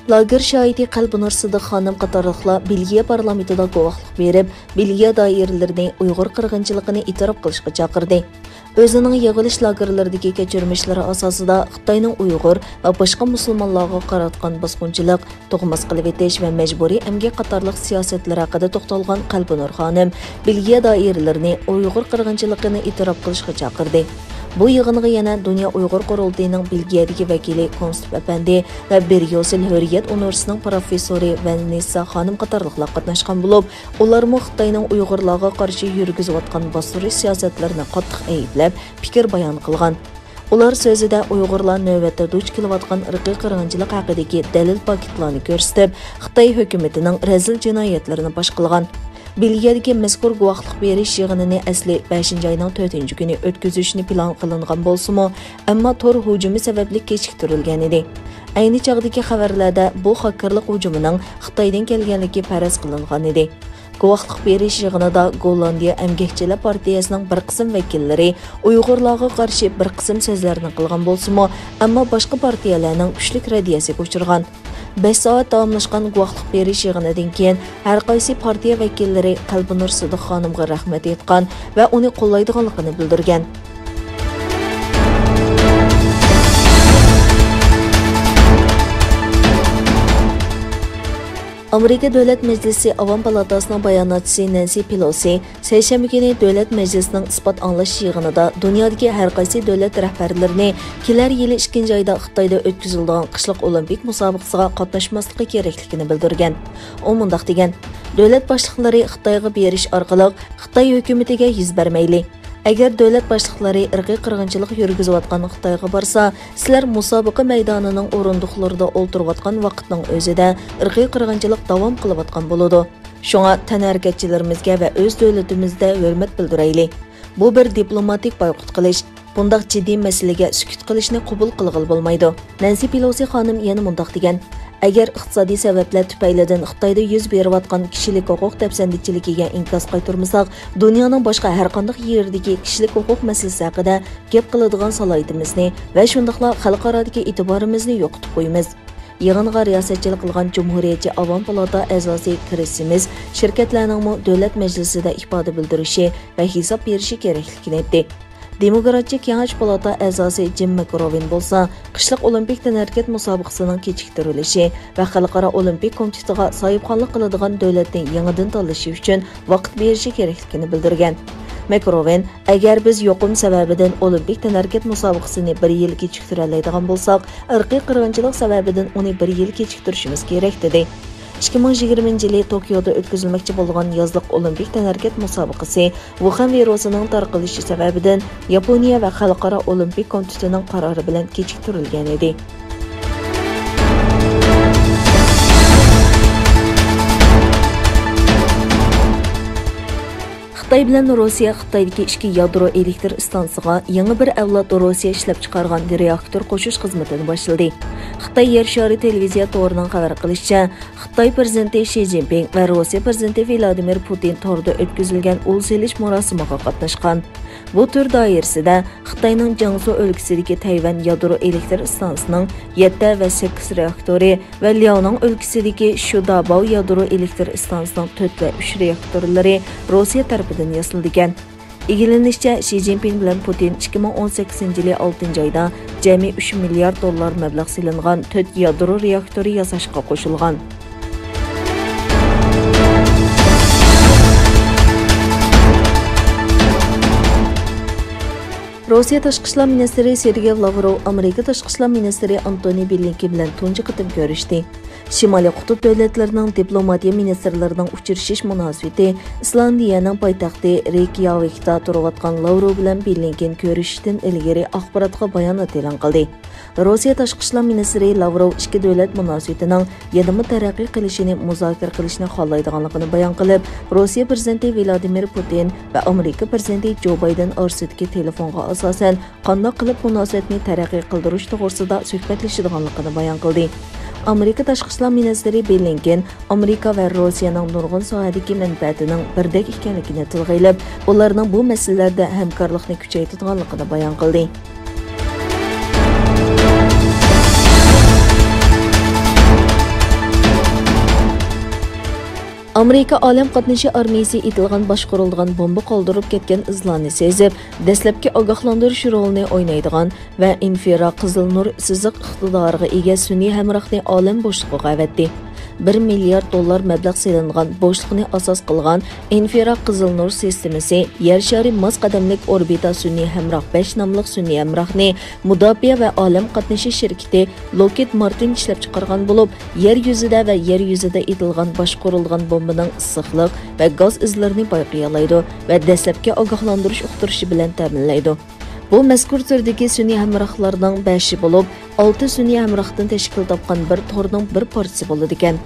Lager şahidi Qalbi Nursida xanım qatarlıqlar Belgiya parlamentida guvohlik berib, Belgiya doiralarini Uyg'ur qirg'inchiligini e'tirof qilishga chaqirdi. O'zining yig'ilish lagerlaridagi kechirmishlari asosida Xitoyning Uyg'ur va boshqa musulmonlarga qaratgan bosqinchilik, tug'mas qilib etish va majburiy emgak qatorliq siyosatlar haqida to'xtalgan Qalbi Nur xonim Belgiya doiralarini Uyg'ur qirg'inchiligini e'tirof qilishga chaqirdi. Bu yig'inga yana Dünya Uyg'ur qurultiyining Belgiyadagi vakili Konstib Efendi va Beryosil Hürriyet Universitetining professori Vanessa xonim qatorliqlar qatnashgan bo'lib, ular Xitoyning Uyg'urlarga qarshi yurgizayotgan bostirish siyosatlarini qattiq ayblab, fikr bayon qilgan. Ular so'zida Uyg'urlar navbatda duch kelayotgan irqiy qirg'inchilik haqidagi dalil paketlarini ko'rsatib, Xitoy hukumatining razil jinoyatlarini bash qilgan. Belgiyadagi mazkur guvohlik berish yig'inini asli 5-oyning 4-kuni o'tkazishni plan qilingan bo'lsa-mu, ammo tor hujumi sababli kechiktirilgan edi. Ayni chog'dagi xabarlarda bu xakerlik hujumining Xitoydan kelganligi faraz qilingan edi. Guvohlik berish yig'inida Gollandiya Emgakchilar partiyasining bir qism vakillari Uyg'urlarga qarshi bir qism so'zlarni qilgan bo'lsa-mu, ammo boshqa partiyalarning kuchli raddiyasiga uchirgan. 5 soat davomlashgan guvohlik berish yig'inidan keyin har qaysi partiya vakillari Qalbi Nursida xonimga rahmat aytgan va uni qo'llaydiganligini bildirgan. Amerika Davlat Majlisi Avam Palatasining bayonotchisi Nancy Pelosi seshanba kuni Davlat Majlisining isbot anglash yig'inida dunyodagi har qaysi davlat rahbarlarini kelar yili 2-oyda Xitoyda o'tkaziladigan qishliq olimpik musobaqasiga qatnashmasligi kerakligini bildirgan. U mundaq degan: "Davlat boshliqlari Xitoyga berish orqali Xitoy hukumatiga yuz bermayli. Agar davlat boshliqlari irqiy qirg'inchilik yurgizayotgan Xitoyga borsa, sizlar musobaqa maydonining o'rindiqlarida o'ltirayotgan vaqtning o'zida irqiy qirg'inchilik davom qilayotgan bo'ladi. Shunga tanarkatchilarimizga va o'z davlatimizda hurmat bildirayli. Bu bir diplomatik boyqut qilish, bundaq jiddiy masalaga sukut qilishni qabul qilg'il bo'lmaydi." Nancy Pelosi xonim yana mundaq degan: "Agar iqtisodiy sabablar tufaylidan Xitoyda yuz berayotgan kishilik huquq dafsandichiligiga inkos qaytarmasak, dunyoning boshqa har qanday yerdagi kishilik huquq masalasi haqida gap qiladigan salohiyatimizni va shundaqla xalqarodagi e'tiborimizni yo'qotib qo'yamiz." Yig'inga riyosatchilik qilgan Cumhuriyetçi Avam Palata a'zosi Krisimiz shirkatlarning davlat majlisida ifoda bildirishi va hisob berishi kerakligini aytdi. Demokratik Kengash Palata a'zosi Jim McRoven bo'lsa, qishliq olimpik tanarkat musobaqasining kechiktirilishi va xalqaro olimpik komitetiga sohibxonlik qiladigan davlatning yangidan tanlashi uchun vaqt berishi kerakligini bildirgan. McRoven, agar biz yo'qim sababidan olimpik tanarkat musobaqasini 1 yil kechiktira oladigan bo'lsak, irqiy qirg'inchilik sababidan uni 1 yil kechiktirishimiz kerak dedi. 2020-yili Tokioda o'tkazilmoqchi bo'lgan yozliq olimpik tanarkat musobaqasi Wuhan virusining tarqalishi sababidan Yaponiya va xalqaro olimpik komitetining qarori bilan kechiktirilgan edi. Xitoy bilan Rossiya Xitoydagi 2 yadro elektr stansiyasiga yangi bir avlod Rossiya ishlab chiqargan reaktor qo'shish xizmatini boshladi. Xitoy yer shari televiziya to'rining xabar qilishicha, Xitoy prezidenti Shi Jinping va Rossiya prezidenti Vladimir Putin to'rda o'tkazilgan ul selish murosimiga qatnashgan. Bu tur doirasida Xitoyning Jiangsu o'lkasidagi Tayvan yadro elektr stansiyasining 7 va 8 reaktori va Liaoning o'lkasidagi Shudabao yadro elektr stansiyasining 4 va 3 reaktorlari Rossiya tarafidan yasaldigan. Egilinishcha, Shi Jinping bilan Putin 2018-yili 6-oyda jami 3 milliard dollar mablag' silingan 4 yadro reaktori yasashga qo'shilgan. Rossiya Tashqi ishlar ministri Sergey Lavrov Amerika Tashqi ishlar ministri Antony Blinken bilan tunji qitim ko'rishdi. Shimoliy qutb davlatlarining diplomatiya ministrlarining uchrashish munosabati Islandiyaning poytaxti Reykjavikda turayotgan Lavrov bilan Blinken ko'rishishdan ilgari axborotga bayonot e'lon qildi. Rossiya Tashqi ishlar ministri Lavrov ikki davlat munosabatining yanada taraqqiy qilishini muzokara qilishni xohlaydiganligini bayon qilib, Rossiya prezidenti Vladimir Putin va Amerika prezidenti Joe Biden orasidagi telefonga asosan qanday qilib munosabatni taraqqiy qildirish to'g'risida suhbatlashadiganligini bayon qildi. Amerika Tashqi ishlar ministri Blinken Amerika va Rossiyaning nurg'un sohadagi manfaatining birdek ekanligini tilg'ilab, ularning bu masalalarda hamkorlikni kuchaytirganligini bayon qildi. Amerika olam qatnashi armiyasi etilgan boshqarilgan bomba qoldirib ketgan izlarni sezib, dastlabki ogohlantirish rolini o'ynaydigan va infira qizil nur siziq iqtidoriga ega sun'iy hamrohni olam bo'shligiga avatdi. 1 milliard dollar mablag' selingan bo'shliqni asos qilgan infira qizil nur sistemasi yer shari mos qadamlik orbita sun'iy hamroh 5 nomli sun'iy hamrohni mudofaa va olam qatnashi shirkati Lockheed Martin ishlab chiqargan bo'lib, yer yuzida va yer yuzida etilgan boshqarilgan bombaning issiqlik va gaz izlarini payqay oladi va dastlabki ogohlantirish uqtirishi bilan ta'minlaydi. Bu mazkur turdagi sun'iy hamrohlarning 5 bo'lib, 6 sun'iy hamrohdan tashkil topgan bir torning bir parchasi bo'ladi ekan.